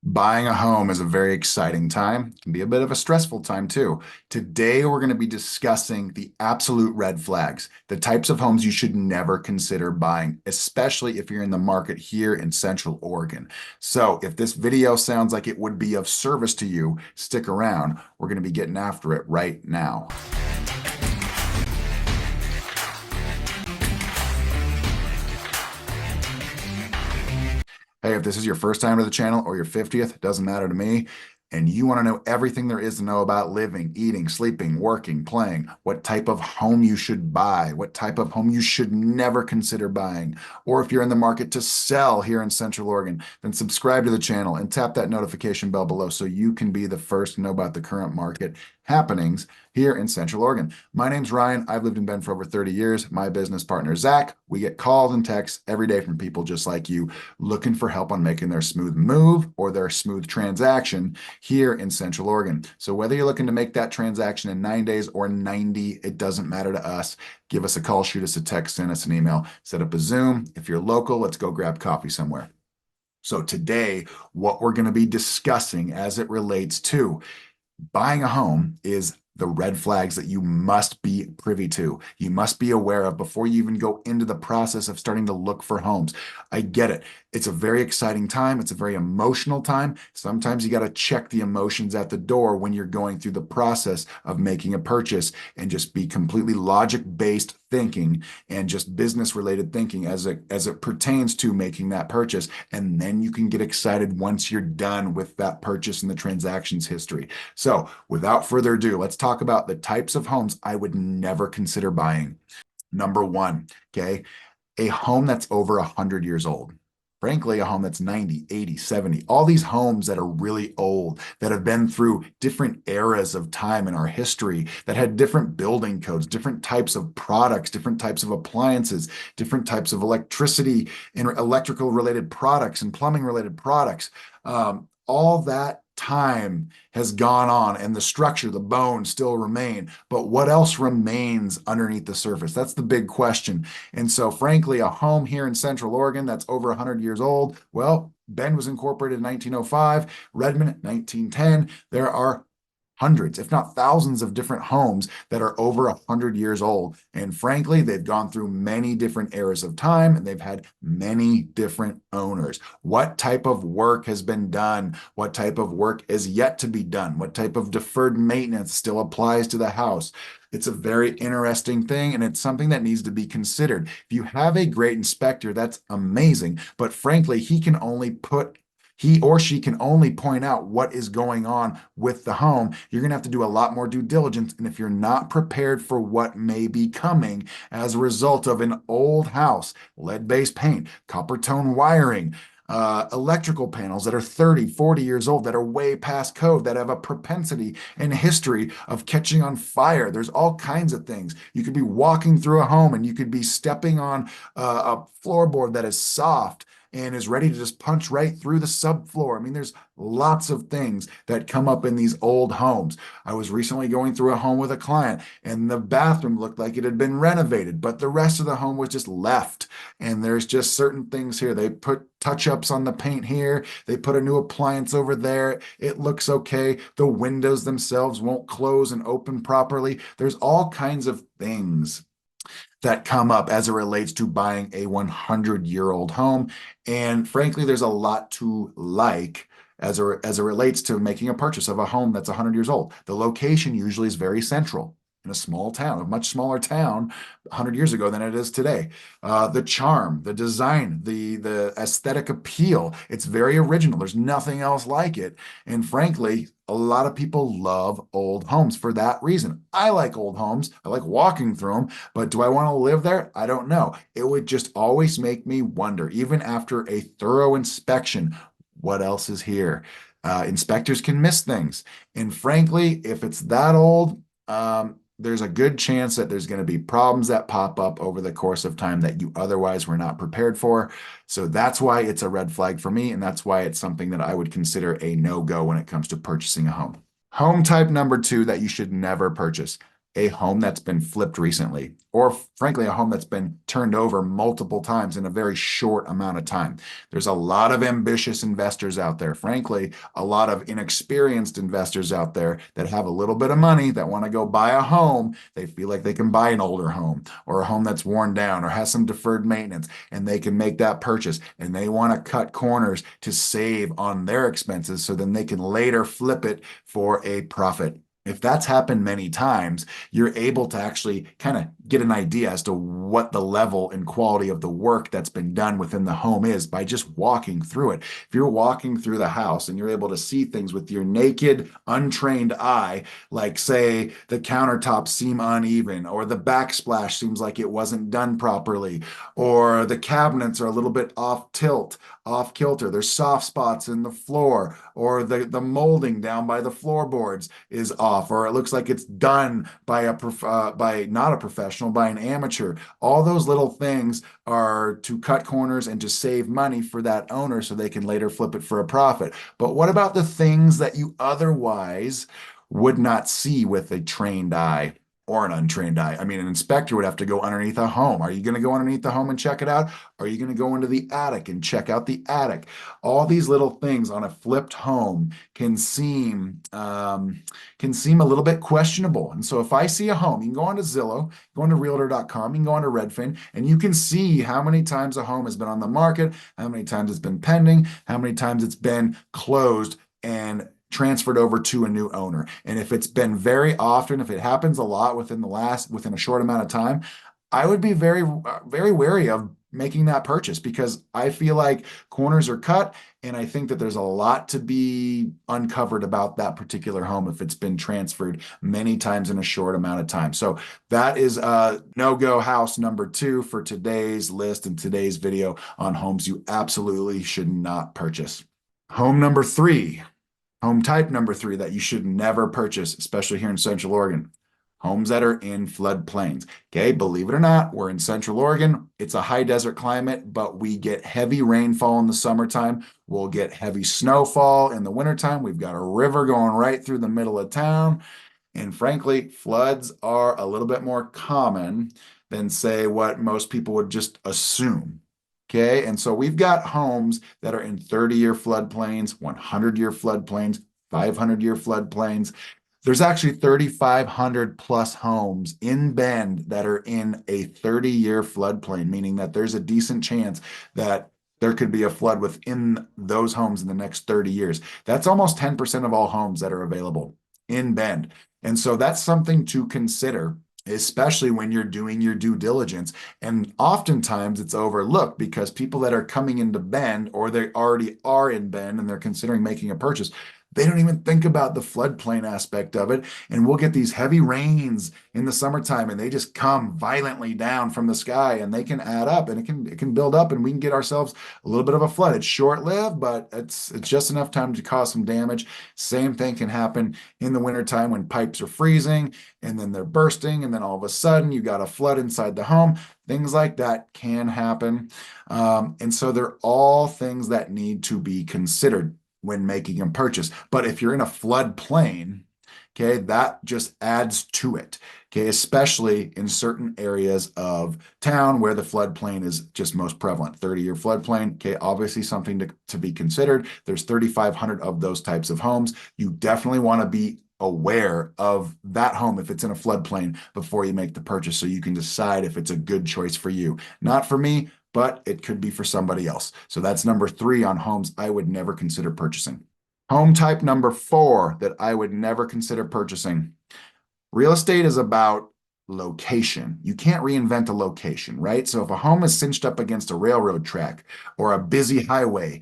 Buying a home is a very exciting time. It can be a bit of a stressful time too. Today, we're going to be discussing the absolute red flags, the types of homes you should never consider buying, especially if you're in the market here in Central Oregon. So if this video sounds like it would be of service to you, stick around. We're going to be getting after it right now. Hey, if this is your first time to the channel or your 50th, it doesn't matter to me, and you want to know everything there is to know about living, eating, sleeping, working, playing, what type of home you should buy, what type of home you should never consider buying, or if you're in the market to sell here in Central Oregon, then subscribe to the channel and tap that notification bell below so you can be the first to know about the current market happenings here in Central Oregon. My name's Ryan. I've lived in Bend for over 30 years. My business partner, Zach. We get calls and texts every day from people just like you looking for help on making their smooth move or their smooth transaction here in Central Oregon. So whether you're looking to make that transaction in 9 days or 90, it doesn't matter to us. Give us a call, shoot us a text, send us an email, set up a Zoom. If you're local, let's go grab coffee somewhere. So today, what we're going to be discussing as it relates to buying a home is the red flags that you must be privy to. You must be aware of before you even go into the process of starting to look for homes. I get it. It's a very exciting time. It's a very emotional time. Sometimes you got to check the emotions at the door when you're going through the process of making a purchase and just be completely logic-based thinking and just business-related thinking as it pertains to making that purchase. And then you can get excited once you're done with that purchase and the transactions history. So without further ado, let's talk about the types of homes I would never consider buying. Number one, okay, a home that's over 100 years old. Frankly, a home that's 90, 80, 70, all these homes that are really old, that have been through different eras of time in our history, that had different building codes, different types of products, different types of appliances, different types of electricity and electrical related products and plumbing related products. All that time has gone on and the structure, the bones still remain. But what else remains underneath the surface? That's the big question. And so, frankly, a home here in Central Oregon that's over 100 years old, well, Bend was incorporated in 1905, Redmond 1910. There are hundreds, if not thousands of different homes that are over 100 years old. And frankly, they've gone through many different eras of time and they've had many different owners. What type of work has been done? What type of work is yet to be done? What type of deferred maintenance still applies to the house? It's a very interesting thing, and it's something that needs to be considered. If you have a great inspector, that's amazing. But frankly, he or she can only point out what is going on with the home. You're going to have to do a lot more due diligence. And if you're not prepared for what may be coming as a result of an old house, lead-based paint, copper tone wiring, electrical panels that are 30, 40 years old, that are way past code, that have a propensity and history of catching on fire. There's all kinds of things. You could be walking through a home and you could be stepping on a floorboard that is soft and is ready to just punch right through the subfloor. I mean, there's lots of things that come up in these old homes. I was recently going through a home with a client, and the bathroom looked like it had been renovated, but the rest of the home was just left. And there's just certain things here. They put touch-ups on the paint here. They put a new appliance over there. It looks okay. The windows themselves won't close and open properly. There's all kinds of things that come up as it relates to buying a 100-year-old home. And frankly, there's a lot to like as it relates to making a purchase of a home that's 100 years old. The location usually is very central in a small town, a much smaller town 100 years ago than it is today. The charm, the design, the aesthetic appeal, it's very original. There's nothing else like it. And frankly, a lot of people love old homes for that reason. I like old homes. I like walking through them, but do I want to live there? I don't know. It would just always make me wonder, even after a thorough inspection, what else is here? Inspectors can miss things. And frankly, if it's that old, there's a good chance that there's going to be problems that pop up over the course of time that you otherwise were not prepared for. So that's why it's a red flag for me, and that's why it's something that I would consider a no-go when it comes to purchasing a home. Home type number two that you should never purchase, a home that's been flipped recently, or frankly, a home that's been turned over multiple times in a very short amount of time. There's a lot of ambitious investors out there, frankly, a lot of inexperienced investors out there that have a little bit of money that want to go buy a home. They feel like they can buy an older home or a home that's worn down or has some deferred maintenance, and they can make that purchase, and they want to cut corners to save on their expenses so then they can later flip it for a profit. If that's happened many times, you're able to actually kind of get an idea as to what the level and quality of the work that's been done within the home is by just walking through it. If you're walking through the house and you're able to see things with your naked, untrained eye, like say the countertops seem uneven, or the backsplash seems like it wasn't done properly, or the cabinets are a little bit off tilt, off kilter, there's soft spots in the floor, or the molding down by the floorboards is off, or it looks like it's done by by not a professional, by an amateur. All those little things are to cut corners and to save money for that owner so they can later flip it for a profit. But what about the things that you otherwise would not see with a trained eye or an untrained eye? I mean, an inspector would have to go underneath a home. Are you going to go underneath the home and check it out? Are you going to go into the attic and check out the attic? All these little things on a flipped home can seem a little bit questionable. And so if I see a home, you can go onto Zillow, go onto Realtor.com, you can go onto Redfin, and you can see how many times a home has been on the market, how many times it's been pending, how many times it's been closed and transferred over to a new owner. And if it's been very often, if it happens a lot within a short amount of time, I would be very, very wary of making that purchase, because I feel like corners are cut, and I think that there's a lot to be uncovered about that particular home if it's been transferred many times in a short amount of time. So that is no-go house number 2 for today's list and today's video on homes you absolutely should not purchase. Home number 3. Home type number 3 that you should never purchase, especially here in Central Oregon: homes that are in floodplains. Okay, believe it or not, we're in Central Oregon. It's a high desert climate, but we get heavy rainfall in the summertime. We'll get heavy snowfall in the wintertime. We've got a river going right through the middle of town. And frankly, floods are a little bit more common than, say, what most people would just assume. Okay, and so we've got homes that are in 30-year floodplains, 100-year floodplains, 500-year floodplains. There's actually 3,500 plus homes in Bend that are in a 30-year floodplain, meaning that there's a decent chance that there could be a flood within those homes in the next 30 years. That's almost 10% of all homes that are available in Bend. And so that's something to consider, especially when you're doing your due diligence. And oftentimes it's overlooked because people that are coming into Bend, or they already are in Bend and they're considering making a purchase, they don't even think about the floodplain aspect of it. And we'll get these heavy rains in the summertime, and they just come violently down from the sky, and they can add up, and it can build up, and we can get ourselves a little bit of a flood. It's short-lived, but it's just enough time to cause some damage. Same thing can happen in the wintertime when pipes are freezing and then they're bursting, and then all of a sudden you got a flood inside the home. Things like that can happen. And so they're all things that need to be considered when making a purchase. But if you're in a floodplain, okay, that just adds to it, okay, especially in certain areas of town where the floodplain is just most prevalent. 30-year floodplain, okay, obviously something to be considered. There's 3,500 of those types of homes. You definitely want to be aware of that home if it's in a floodplain before you make the purchase, so you can decide if it's a good choice for you. Not for me, but it could be for somebody else. So that's number 3 on homes I would never consider purchasing. Home type number 4 that I would never consider purchasing. Real estate is about location. You can't reinvent a location, right? So if a home is cinched up against a railroad track or a busy highway,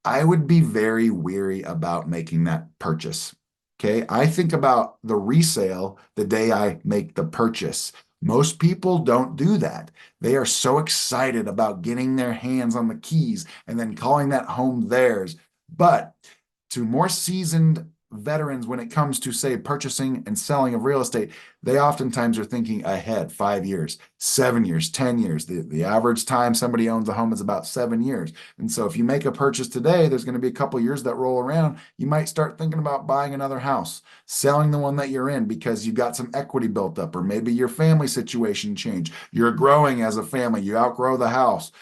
I would be very weary about making that purchase. Okay, I think about the resale the day I make the purchase. Most people don't do that. They are so excited about getting their hands on the keys and then calling that home theirs. But to more seasoned veterans, when it comes to, say, purchasing and selling of real estate, they oftentimes are thinking ahead, 5 years, 7 years, 10 years. The average time somebody owns a home is about 7 years. And so if you make a purchase today, there's going to be a couple years that roll around. You might start thinking about buying another house, selling the one that you're in because you got some equity built up, or maybe your family situation changed. You're growing as a family. You outgrow the house.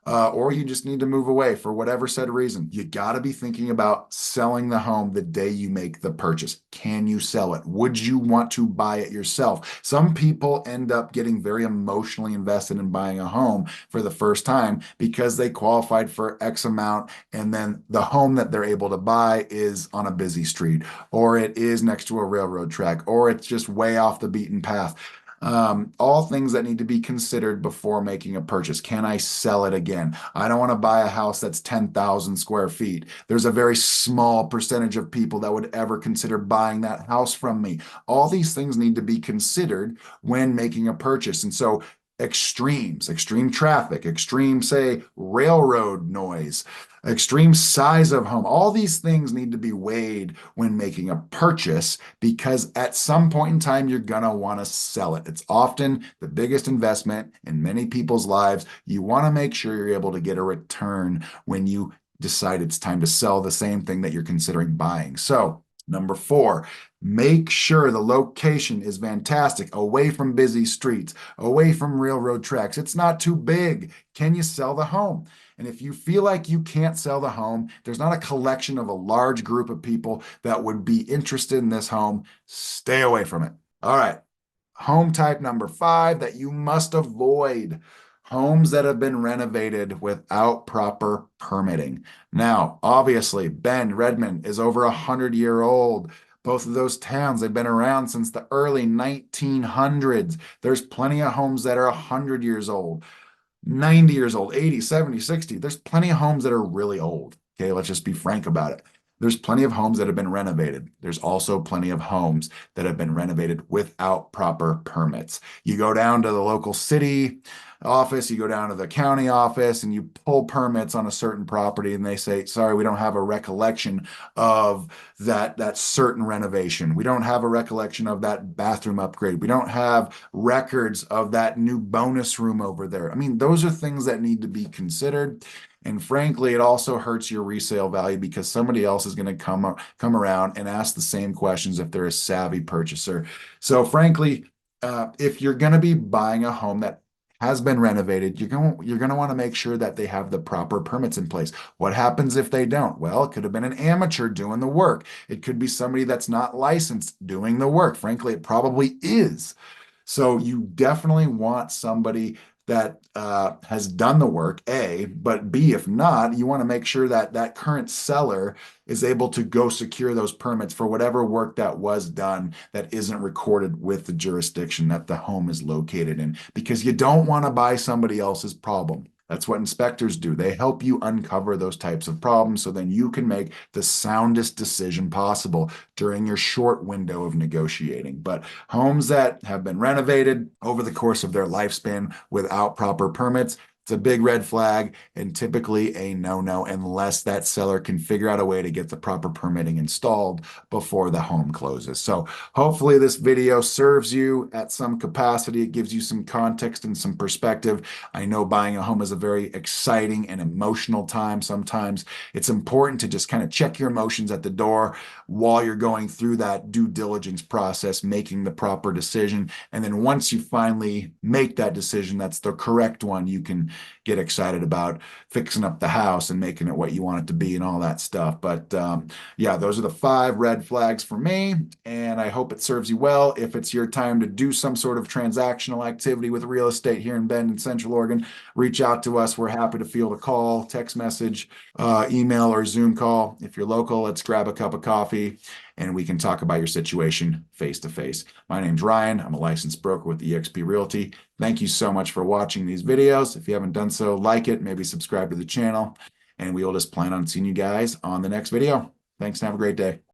Or you just need to move away for whatever said reason. You got to be thinking about selling the home the day you make the purchase. Can you sell it? Would you want to buy it yourself? Some people end up getting very emotionally invested in buying a home for the first time because they qualified for X amount, and then the home that they're able to buy is on a busy street, or it is next to a railroad track, or it's just way off the beaten path. All things that need to be considered before making a purchase. Can I sell it again? I don't want to buy a house that's 10,000 square feet. There's a very small percentage of people that would ever consider buying that house from me. All these things need to be considered when making a purchase. And so extremes, extreme traffic, extreme, say, railroad noise, extreme size of home. All these things need to be weighed when making a purchase, because at some point in time, you're going to want to sell it. It's often the biggest investment in many people's lives. You want to make sure you're able to get a return when you decide it's time to sell the same thing that you're considering buying. So, number 4, make sure the location is fantastic, away from busy streets, away from railroad tracks. It's not too big. Can you sell the home? And if you feel like you can't sell the home, there's not a collection of a large group of people that would be interested in this home, stay away from it. All right. Home type number 5 that you must avoid: homes that have been renovated without proper permitting. Now, obviously, Bend, Redmond is over 100-year-old. Both of those towns, they've been around since the early 1900s. There's plenty of homes that are 100 years old, 90 years old, 80, 70, 60. There's plenty of homes that are really old. Okay, let's just be frank about it. There's plenty of homes that have been renovated. There's also plenty of homes that have been renovated without proper permits. You go down to the local city office, you go down to the county office, and you pull permits on a certain property, and they say, sorry, we don't have a recollection of that certain renovation. We don't have a recollection of that bathroom upgrade. We don't have records of that new bonus room over there. I mean, those are things that need to be considered. And frankly, it also hurts your resale value because somebody else is going to come around and ask the same questions if they're a savvy purchaser. So frankly, if you're going to be buying a home that has been renovated, you're going to want to make sure that they have the proper permits in place. What happens if they don't? Well, it could have been an amateur doing the work. It could be somebody that's not licensed doing the work. Frankly, it probably is. So you definitely want somebody that has done the work, A, but B, if not, you want to make sure that that current seller is able to go secure those permits for whatever work that was done that isn't recorded with the jurisdiction that the home is located in, because you don't want to buy somebody else's problem. That's what inspectors do. They help you uncover those types of problems so then you can make the soundest decision possible during your short window of negotiating. But homes that have been renovated over the course of their lifespan without proper permits, it's a big red flag and typically a no-no unless that seller can figure out a way to get the proper permitting installed before the home closes. So hopefully this video serves you at some capacity. It gives you some context and some perspective. I know buying a home is a very exciting and emotional time. Sometimes it's important to just kind of check your emotions at the door while you're going through that due diligence process, making the proper decision. And then once you finally make that decision, that's the correct one, you can get excited about fixing up the house and making it what you want it to be and all that stuff. But yeah, those are the 5 red flags for me, and I hope it serves you well. If it's your time to do some sort of transactional activity with real estate here in Bend and Central Oregon, reach out to us. We're happy to field a call, text message, email, or Zoom call. If you're local, let's grab a cup of coffee and we can talk about your situation face to face. My name's Ryan. I'm a licensed broker with eXp Realty. Thank you so much for watching these videos. If you haven't done so, like it, maybe subscribe to the channel, and we will just plan on seeing you guys on the next video. Thanks and have a great day.